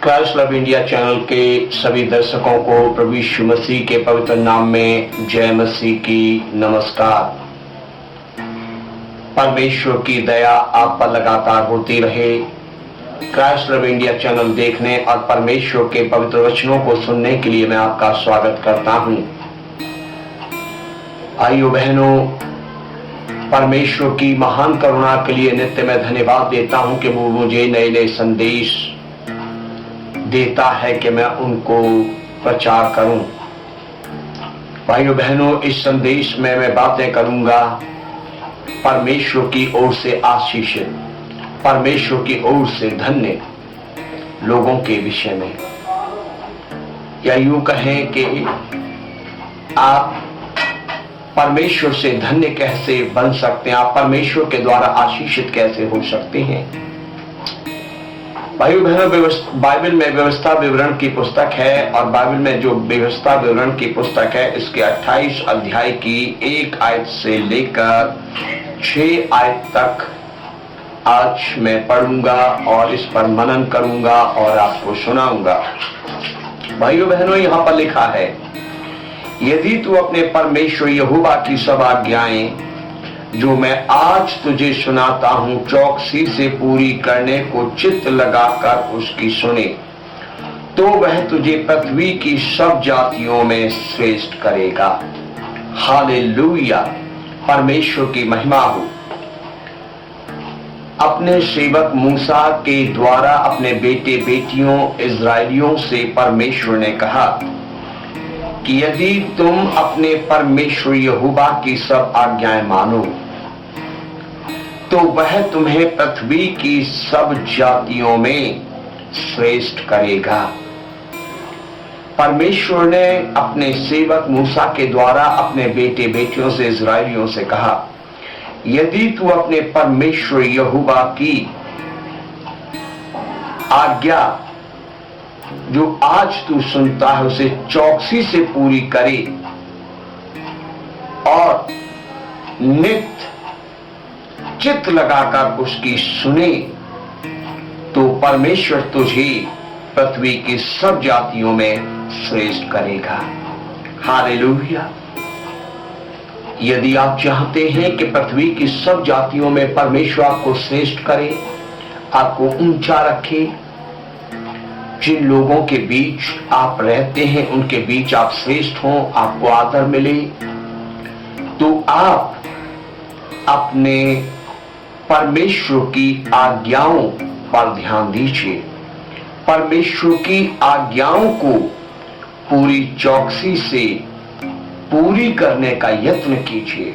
Christ love India channel के सभी दर्शकों को प्रभु यीशु मसीह के पवित्र नाम में जय मसीह की नमस्कार। परमेश्वर की दया आप पर लगातार होती रहे। क्राइस्ट लव इंडिया चैनल देखने और परमेश्वर के पवित्र वचनों को सुनने के लिए मैं आपका स्वागत करता हूं। भाइयों बहनों, परमेश्वर की महान करुणा के लिए नित्य मैं धन्यवाद देता हूं कि वो मुझे नए नए संदेश देता है कि मैं उनको प्रचार करूं। भाइयों बहनों, इस संदेश में मैं बातें करूंगा परमेश्वर की ओर से आशीषित, परमेश्वर की ओर से धन्य लोगों के विषय में, या यूं कहें कि आप परमेश्वर से धन्य कैसे बन सकते हैं, आप परमेश्वर के द्वारा आशीषित कैसे हो सकते हैं। भाइयों बहनों, बाइबल में व्यवस्था विवरण की पुस्तक है और बाइबल में जो व्यवस्था विवरण की पुस्तक है इसके 28 अध्याय की 1 आयत से लेकर 6 आयत तक आज मैं पढ़ूंगा और इस पर मनन करूंगा और आपको सुनाऊंगा। भाइयों बहनों, यहाँ पर लिखा है, यदि तू अपने परमेश्वर यहोवा की सब आज्ञाएं जो मैं आज तुझे सुनाता हूं चौकसी से पूरी करने को चित्त लगाकर उसकी सुने, तो वह तुझे पृथ्वी की सब जातियों में श्रेष्ठ करेगा। हालेलुया, परमेश्वर की महिमा हो। अपने सेवक मूसा के द्वारा अपने बेटे बेटियों इस्राएलियों से परमेश्वर ने कहा कि यदि तुम अपने परमेश्वर यहोवा की सब आज्ञाएं मानो तो वह तुम्हें पृथ्वी की सब जातियों में श्रेष्ठ करेगा। परमेश्वर ने अपने सेवक मूसा के द्वारा अपने बेटे बेटियों से इस्राएलियों से कहा, यदि तू अपने परमेश्वर यहोवा की आज्ञा जो आज तू सुनता है उसे चौकसी से पूरी करे और नित्य चित्त लगाकर उसकी सुने, तो परमेश्वर तुझे पृथ्वी की सब जातियों में श्रेष्ठ करेगा। हालेलुया। यदि आप चाहते हैं कि पृथ्वी की सब जातियों में परमेश्वर आपको श्रेष्ठ करे, आपको ऊंचा रखे, जिन लोगों के बीच आप रहते हैं उनके बीच आप श्रेष्ठ हों, आपको आदर मिले, तो आप अपने परमेश्वर की आज्ञाओं पर ध्यान दीजिए। परमेश्वर की आज्ञाओं को पूरी चौकसी से पूरी करने का यत्न कीजिए।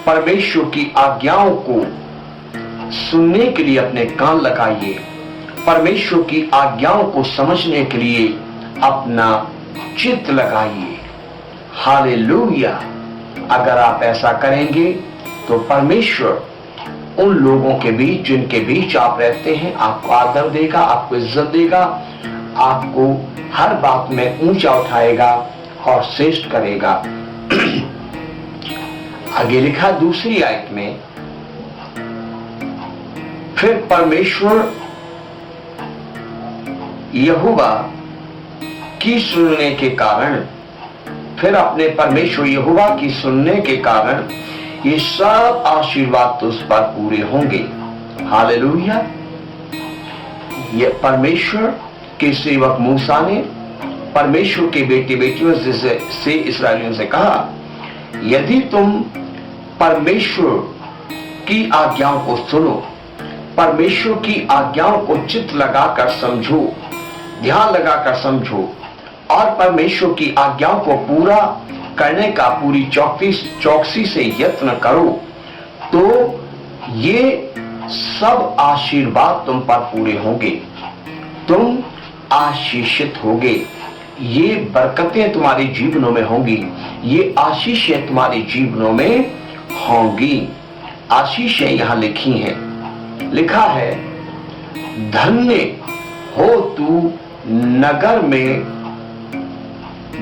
परमेश्वर की आज्ञाओं को सुनने के लिए अपने कान लगाइए। परमेश्वर की आज्ञाओं को समझने के लिए अपना चित्त लगाइए। हालेलुया। अगर आप ऐसा करेंगे तो परमेश्वर उन लोगों के बीच जिनके बीच आप रहते हैं आपको आदर देगा, आपको इज्जत देगा, आपको हर बात में ऊंचा उठाएगा और श्रेष्ठ करेगा। आगे लिखा दूसरी आयत में, फिर परमेश्वर यहोवा की सुनने के कारण, फिर अपने परमेश्वर यहोवा की सुनने के कारण ये सब आशीर्वाद तो उस पर पूरे होंगे। हालेलुया। ये परमेश्वर के सेवक मूसा ने परमेश्वर के बेटे बेटियों से इस्राएलियों से कहा, यदि तुम परमेश्वर की आज्ञाओं को सुनो, परमेश्वर की आज्ञाओं को चित्त लगाकर समझो, ध्यान लगाकर समझो और परमेश्वर की आज्ञाओं को पूरा करने का पूरी चौकसी से यत्न करो, तो ये सब आशीर्वाद तुम पर पूरे होंगे, तुम आशीषित होगे, ये बरकतें तुम्हारे जीवनों में होंगी, ये आशीषें तुम्हारे जीवनों में होंगी। आशीषें यहां लिखी हैं, लिखा है, धन्य हो तू नगर में,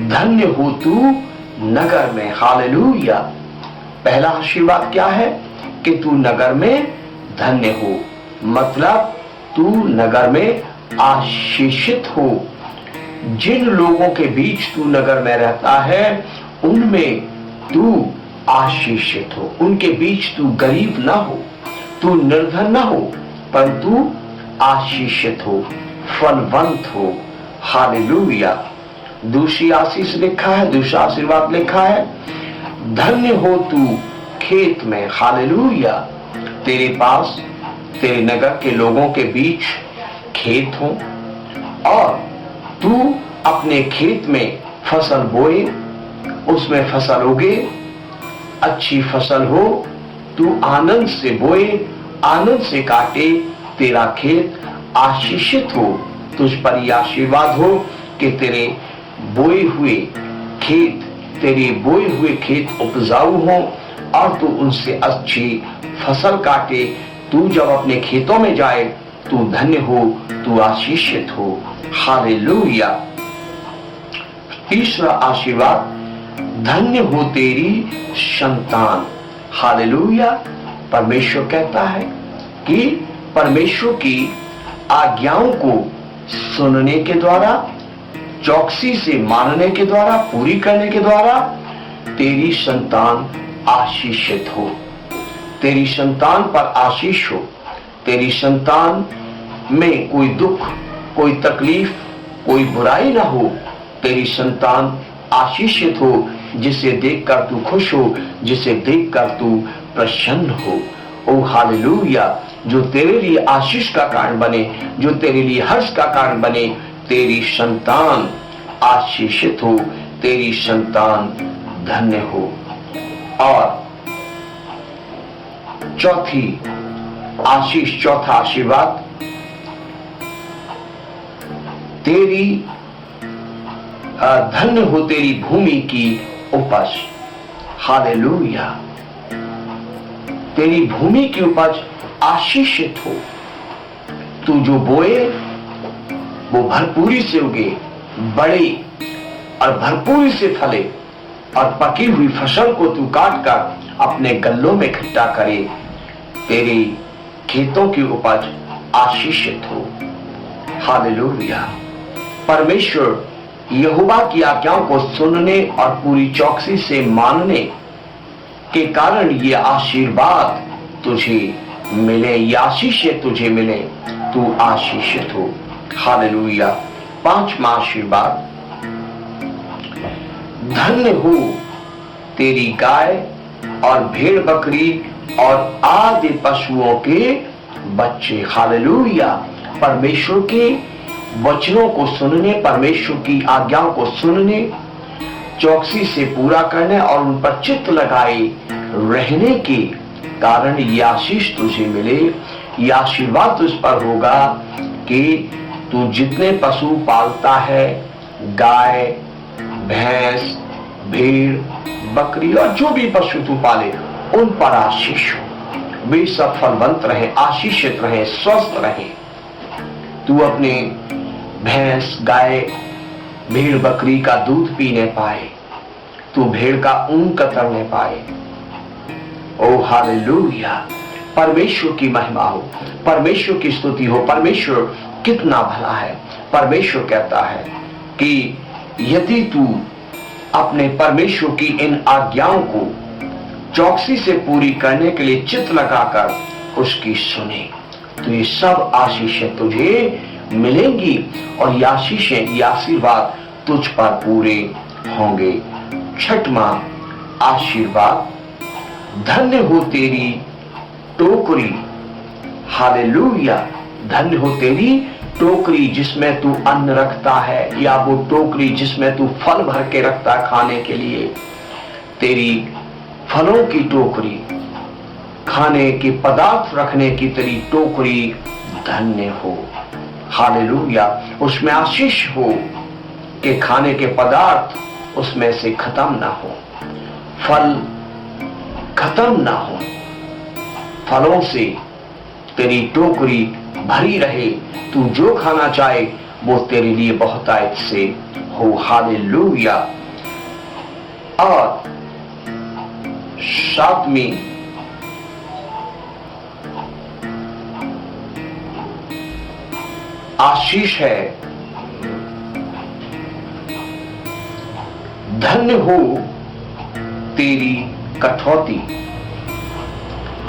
धन्य हो तू नगर में। हालेलुया। पहला आशीर्वाद क्या है कि तू नगर में धन्य हो, मतलब तू नगर में आशीषित हो। जिन लोगों के बीच तू नगर में रहता है उनमें तू आशीषित हो। उनके बीच तू गरीब ना हो, तू निर्धन ना हो, परंतु आशीषित हो, फलवंत हो। हालेलुया। दूसरी आशीष लिखा है, दूसरा आशीर्वाद लिखा है, धन्य हो तू खेत में। हालेलुया। तेरे पास, तेरे नगर के लोगों के बीच खेत हो और तू अपने खेत में फसल बोए, उसमें फसल उगे, अच्छी फसल हो, तू आनंद से बोए, आनंद से काटे, तेरा खेत आशीषित हो। तुझ पर यह आशीर्वाद हो कि तेरे बोए हुए खेत, तेरे बोए हुए खेत उपजाऊ हो और तू उनसे अच्छी फसल काटे। तू जब अपने खेतों में जाए तू धन्य हो, तू आशीषित हो। हालेलुया। तीसरा आशीर्वाद, धन्य हो तेरी संतान। हालेलुया। परमेश्वर कहता है कि परमेश्वर की आज्ञाओं को सुनने के द्वारा, चौकसी से मानने के द्वारा, पूरी करने के द्वारा तेरी संतान आशीषित हो। तेरी संतान पर आशीष हो। तेरी संतान में कोई दुख, कोई तकलीफ, कोई बुराई ना हो। तेरी संतान आशीषित हो, जिसे देखकर तू खुश हो, जिसे देखकर तू प्रसन्न हो। ओ हालेलुया। जो तेरे लिए आशीष का कारण बने, जो तेरे लिए हर्ष का कारण बने। तेरी संतान आशीषित हो, तेरी संतान धन्य हो। और चौथी आशीष, चौथा आशीर्वाद, तेरी धन्य हो तेरी भूमि की उपज। हालेलुया। तेरी भूमि की उपज आशीषित हो। तू जो बोए वो भरपूरी से उगे, बड़े और भरपूरी से फले और पकी हुई फसल को तू काट कर अपने गल्लों में इकट्ठा करे। तेरे खेतों की उपज आशीषित हो। हालेलुया। परमेश्वर यहोवा की आज्ञाओं को सुनने और पूरी चौकसी से मानने के कारण ये आशीर्वाद तुझे मिले, ये आशीषें तुझे मिले, तू आशीषित हो। हालेलुया। पांचवा आशीर्वाद, धन्य हो तेरी गाय और भेड़ बकरी और आदि पशुओं के बच्चे। हालेलुया। परमेश्वर के वचनों को सुनने, परमेश्वर की आज्ञाओं को सुनने, चौकसी से पूरा करने और उन पर चित्त लगाए रहने के कारण ये आशीष तुझे मिले। ये आशीर्वाद तुझ पर होगा कि तू जितने पशु पालता है, गाय, भैंस, भेड़, बकरी और जो भी पशु तू पाले, उन पर आशीष हो। वे सब फलवंत रहे, आशीषित रहे, स्वस्थ रहे। तू अपने भैंस, गाय, भेड़, बकरी का दूध पीने पाए, तू भेड़ का ऊन कतरने पाए। ओ हालेलुया। परमेश्वर की महिमा हो, परमेश्वर की स्तुति हो। परमेश्वर कितना भला है। परमेश्वर कहता है कि यदि तू अपने परमेश्वर की इन आज्ञाओं को चौकसी से पूरी करने के लिए चित्त लगाकर उसकी सुने, तो ये सब आशीषें तुझे मिलेंगी और ये आशीषें, ये आशीर्वाद तुझ पर पूरे होंगे। छठवां आशीर्वाद, धन्य हो तेरी टोकरी। हालेलुया। धन्य हो तेरी टोकरी जिसमें तू अन्न रखता है, या वो टोकरी जिसमें तू फल भर के रखता है खाने के लिए। तेरी फलों की टोकरी, खाने के पदार्थ रखने की तेरी टोकरी धन्य हो। हालेलुया। उसमें आशीष हो कि खाने के पदार्थ उसमें से खत्म ना हो, फल खत्म ना हो, फलों से तेरी टोकरी भरी रहे। तू जो खाना चाहे वो तेरे लिए बहुतायत से हो। हालेलुया। और सातवीं, आशीष है, धन्य हो तेरी कठौती।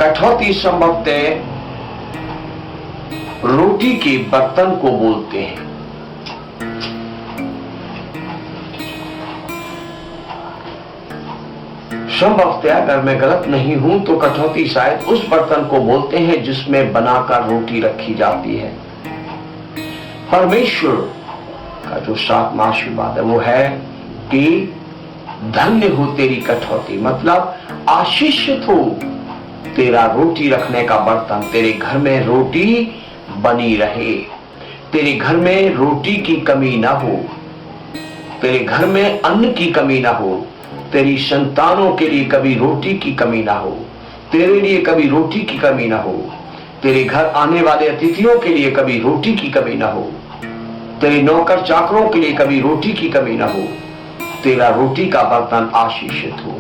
कठौती संभवतः रोटी के बर्तन को बोलते हैं। संभवतः अगर मैं गलत नहीं हूं तो कठौती शायद उस बर्तन को बोलते हैं जिसमें बनाकर रोटी रखी जाती है। परमेश्वर का जो सातवां आशीर्वाद है वो है कि धन्य हो तेरी कठौती, मतलब आशीषित हो तेरा रोटी रखने का बर्तन। तेरे घर में रोटी बनी रहे, तेरे घर में रोटी की कमी ना हो, तेरे घर में अन्न की कमी ना हो, तेरी संतानों के लिए कभी रोटी की कमी ना हो, तेरे लिए कभी रोटी की कमी ना हो, तेरे घर आने वाले अतिथियों के लिए कभी रोटी की कमी ना हो, तेरे नौकर चाकरों के लिए कभी रोटी की कमी ना हो। तेरा रोटी का बर्तन आशीषित हो।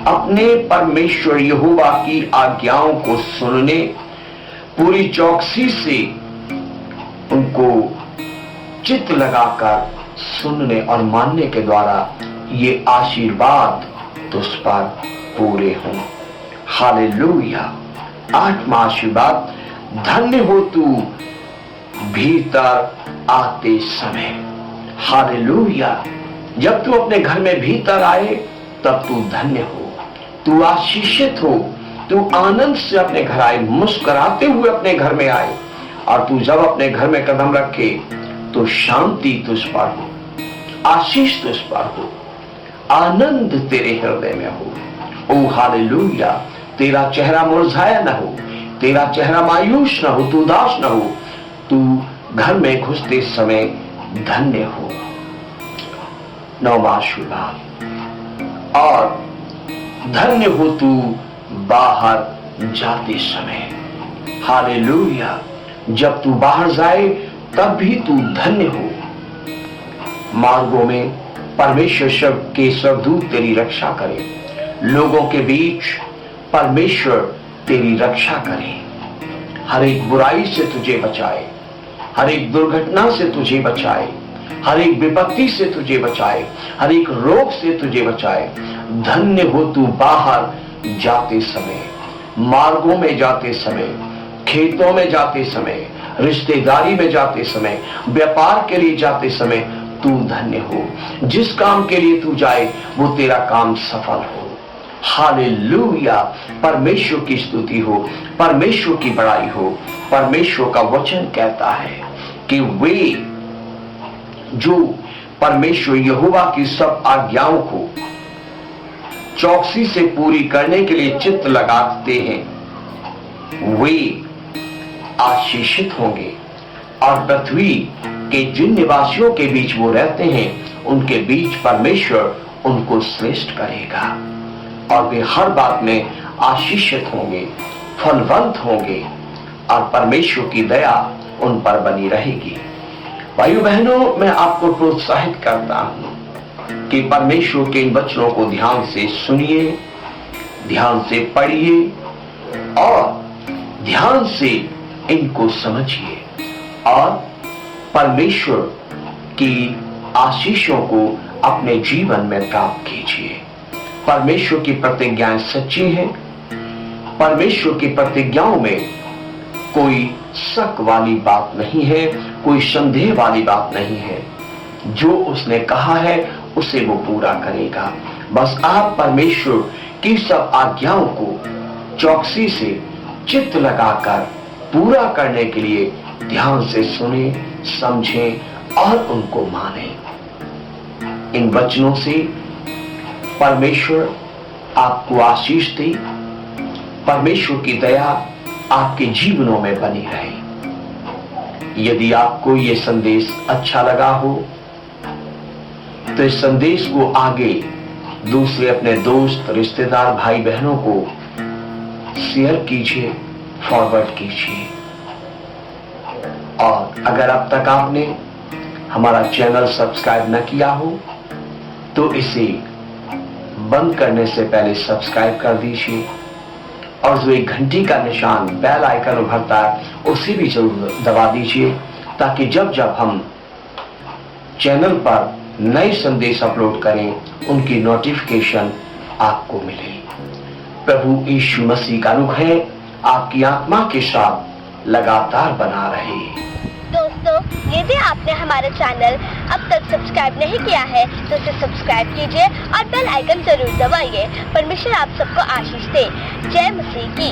अपने परमेश्वर यहोवा की आज्ञाओं को सुनने, पूरी चौकसी से उनको चित्त लगाकर सुनने और मानने के द्वारा ये आशीर्वाद तुझ पर पूरे हों। हालेलुया। आठवां आशीर्वाद, धन्य हो तू भीतर आते समय। हालेलुया। जब तू अपने घर में भीतर आए तब तू धन्य हो, तू आशीषित हो, तू आनंद से अपने घर आए, मुस्कुराते हुए अपने घर में आए। और तू जब अपने घर में कदम रखे तो शांति तुझ पर हो, आशीष तुझ पर हो, आनंद तेरे हृदय में हो। ओ हालेलुया। तेरा चेहरा मुरझाया न हो, तेरा चेहरा मायूस न हो, तू उदास न हो, तू घर में घुसते समय धन्य हो। नौवां आशीर्वाद, और धन्य हो तू बाहर जाते समय। हालेलुया। जब तू बाहर जाए तब भी तू धन्य हो। मार्गों में परमेश्वर के स्वर्गदूत तेरी रक्षा करें, लोगों के बीच परमेश्वर तेरी रक्षा करें, हर एक बुराई से तुझे बचाए, हर एक दुर्घटना से तुझे बचाए, हर एक विपत्ति से तुझे बचाए, हर एक रोग से तुझे बचाए। धन्य हो तू बाहर जाते समय, मार्गों में जाते समय, खेतों में जाते समय, रिश्तेदारी में जाते समय, व्यापार के लिए जाते समय तू धन्य हो। जिस काम के लिए तू जाए वो तेरा काम सफल हो। हालेलुया। परमेश्वर की स्तुति हो, परमेश्वर की बड़ाई हो। परमेश्वर का वचन कहता है कि वे जो परमेश्वर यहोवा की सब आज्ञाओं को चौकसी से पूरी करने के लिए चित्त लगाते हैं वे आशीषित होंगे, और पृथ्वी के जिन निवासियों के बीच वो रहते हैं उनके बीच परमेश्वर उनको श्रेष्ठ करेगा, और वे हर बात में आशीषित होंगे, फलवंत होंगे, और परमेश्वर की दया उन पर बनी रहेगी। भाइयों बहनों, मैं आपको प्रोत्साहित करता हूं कि परमेश्वर के इन वचनों को ध्यान से सुनिए, ध्यान से पढ़िए और ध्यान से इनको समझिए, और परमेश्वर की आशीषों को अपने जीवन में प्राप्त कीजिए। परमेश्वर की प्रतिज्ञाएं सच्ची हैं। परमेश्वर की प्रतिज्ञाओं में कोई शक वाली बात नहीं है, कोई संदेह वाली बात नहीं है। जो उसने कहा है उसे वो पूरा करेगा। बस आप परमेश्वर की सब आज्ञाओं को चौकसी से चित्त लगाकर पूरा करने के लिए ध्यान से सुने, समझें और उनको माने। इन वचनों से परमेश्वर आपको आशीष दे, परमेश्वर की दया आपके जीवनों में बनी रहे। यदि आपको ये संदेश अच्छा लगा हो तो इस संदेश को आगे दूसरे अपने दोस्त, रिश्तेदार, भाई बहनों को शेयर कीजिए, फॉरवर्ड कीजिए। और अगर अब तक आपने हमारा चैनल सब्सक्राइब न किया हो तो इसे बंद करने से पहले सब्सक्राइब कर दीजिए, और जो एक घंटी का निशान बेल आइकन उभरता है उसे भी जरूर दबा दीजिए, ताकि जब जब हम चैनल पर नए संदेश अपलोड करें उनकी नोटिफिकेशन आपको मिले। प्रभु यीशु मसीह का अनुग्रह आपकी आत्मा के साथ लगातार बना रहे। दोस्तों, यदि आपने हमारा चैनल अब तक सब्सक्राइब नहीं किया है तो इसे सब्सक्राइब कीजिए और बेल आइकन जरूर दबाइए। परमेश्वर आप सबको आशीष दे। जय मसीह की।